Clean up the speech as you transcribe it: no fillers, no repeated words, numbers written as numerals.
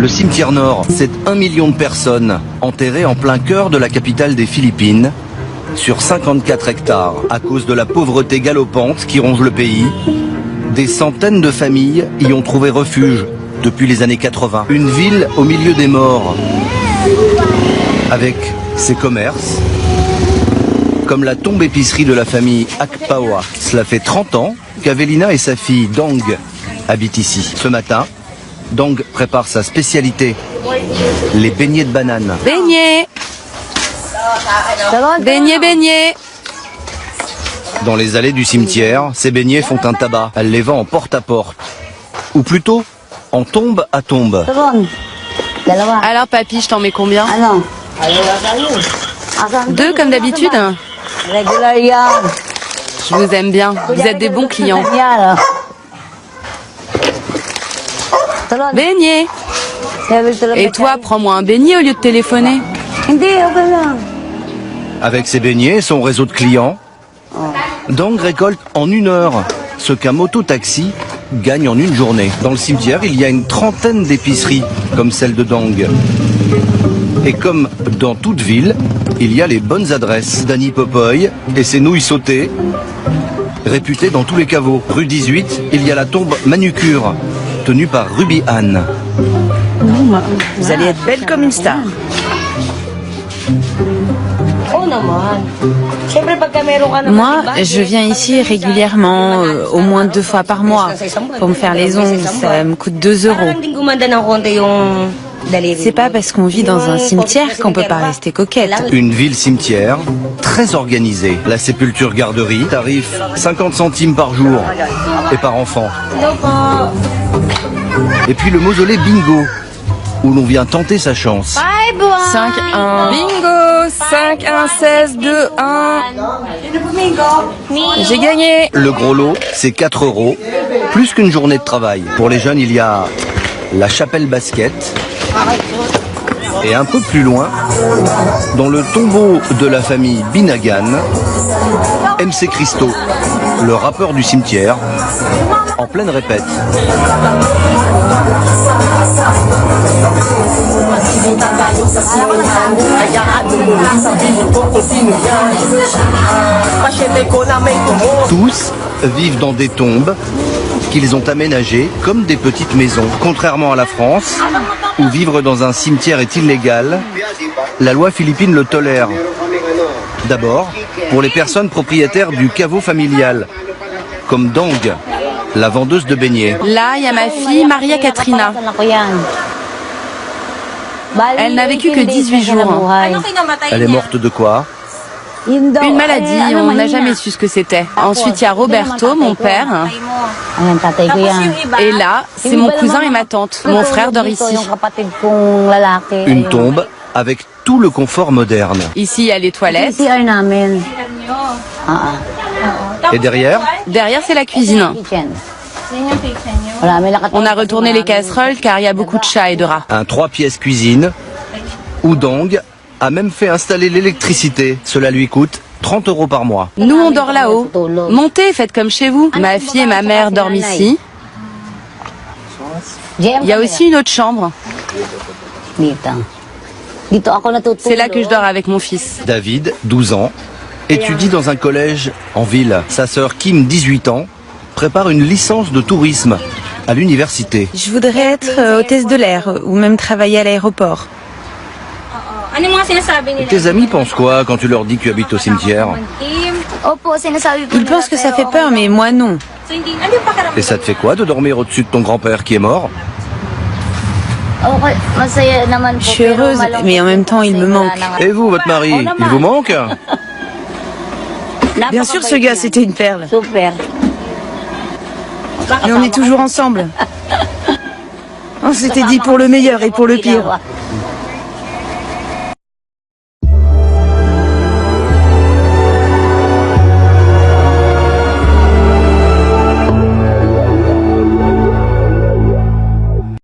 Le cimetière nord, c'est 1 million de personnes enterrées en plein cœur de la capitale des Philippines, sur 54 hectares. À cause de la pauvreté galopante qui ronge le pays, des centaines de familles y ont trouvé refuge depuis les années 80. Une ville au milieu des morts, avec ses commerces, comme la tombe épicerie de la famille Akpawa. Cela fait 30 ans qu'Avelina et sa fille Dong habitent ici. Ce matin, Dong prépare sa spécialité, les beignets de banane. Beignets! Beignets, beignets! Dans les allées du cimetière, ces beignets font un tabac. Elle les vend en porte-à-porte. Ou plutôt, en tombe à tombe. Alors papy, je t'en mets combien? 2 comme d'habitude? Je vous aime bien, vous êtes des bons clients. Beignet! Et toi, prends-moi un beignet au lieu de téléphoner. Avec ses beignets et son réseau de clients, Dong récolte en 1 heure ce qu'un moto-taxi gagne en 1 journée. Dans le cimetière, il y a une trentaine d'épiceries, comme celle de Dong. Et comme dans toute ville, il y a les bonnes adresses. Danny Popoy et ses nouilles sautées, réputées dans tous les caveaux. Rue 18, il y a la tombe Manucure, tenue par Ruby Ann. Vous allez être belle comme une star. Moi, je viens ici régulièrement, au moins 2 fois par mois, pour me faire les ongles. Ça me coûte 2 €. C'est pas parce qu'on vit dans un cimetière qu'on peut pas rester coquette. Une ville cimetière très organisée. La sépulture garderie, tarif 50 centimes par jour et par enfant. Et puis le mausolée bingo, où l'on vient tenter sa chance. 5-1. Bingo! 5-1-16-2-1. J'ai gagné. Le gros lot, c'est 4 €, plus qu'une journée de travail. Pour les jeunes, il y a la chapelle basket. Et un peu plus loin, dans le tombeau de la famille Binagan, MC Christo, le rappeur du cimetière, en pleine répète. Tous vivent dans des tombes qu'ils ont aménagées comme des petites maisons. Contrairement à la France, où vivre dans un cimetière est illégal, la loi philippine le tolère. D'abord, pour les personnes propriétaires du caveau familial, comme Dong, la vendeuse de beignets. Là, il y a ma fille, Maria Katrina. Elle n'a vécu que 18 jours. Elle est morte de quoi? Une maladie, on n'a jamais su ce que c'était. Ensuite, il y a Roberto, mon père. Et là, c'est mon cousin et ma tante. Mon frère dort ici. Une tombe avec tout le confort moderne. Ici, il y a les toilettes. Et derrière? Derrière, c'est la cuisine. On a retourné les casseroles car il y a beaucoup de chats et de rats. Un 3 pièces cuisine, où Dong a même fait installer l'électricité. Cela lui coûte 30 € par mois. Nous, on dort là-haut. Montez, faites comme chez vous. Ma fille et ma mère dorment ici. Il y a aussi une autre chambre. C'est là que je dors avec mon fils. David, 12 ans, étudie dans un collège en ville. Sa sœur Kim, 18 ans, prépare une licence de tourisme à l'université. Je voudrais être hôtesse de l'air ou même travailler à l'aéroport. Et tes amis pensent quoi quand tu leur dis que tu habites au cimetière? Ils pensent que ça fait peur, mais moi non. Et ça te fait quoi de dormir au-dessus de ton grand-père qui est mort? Je suis heureuse, mais en même temps, il me manque. Et vous, votre mari, il vous manque? Bien sûr, ce gars, c'était une perle. Et on est toujours ensemble. On s'était dit pour le meilleur et pour le pire.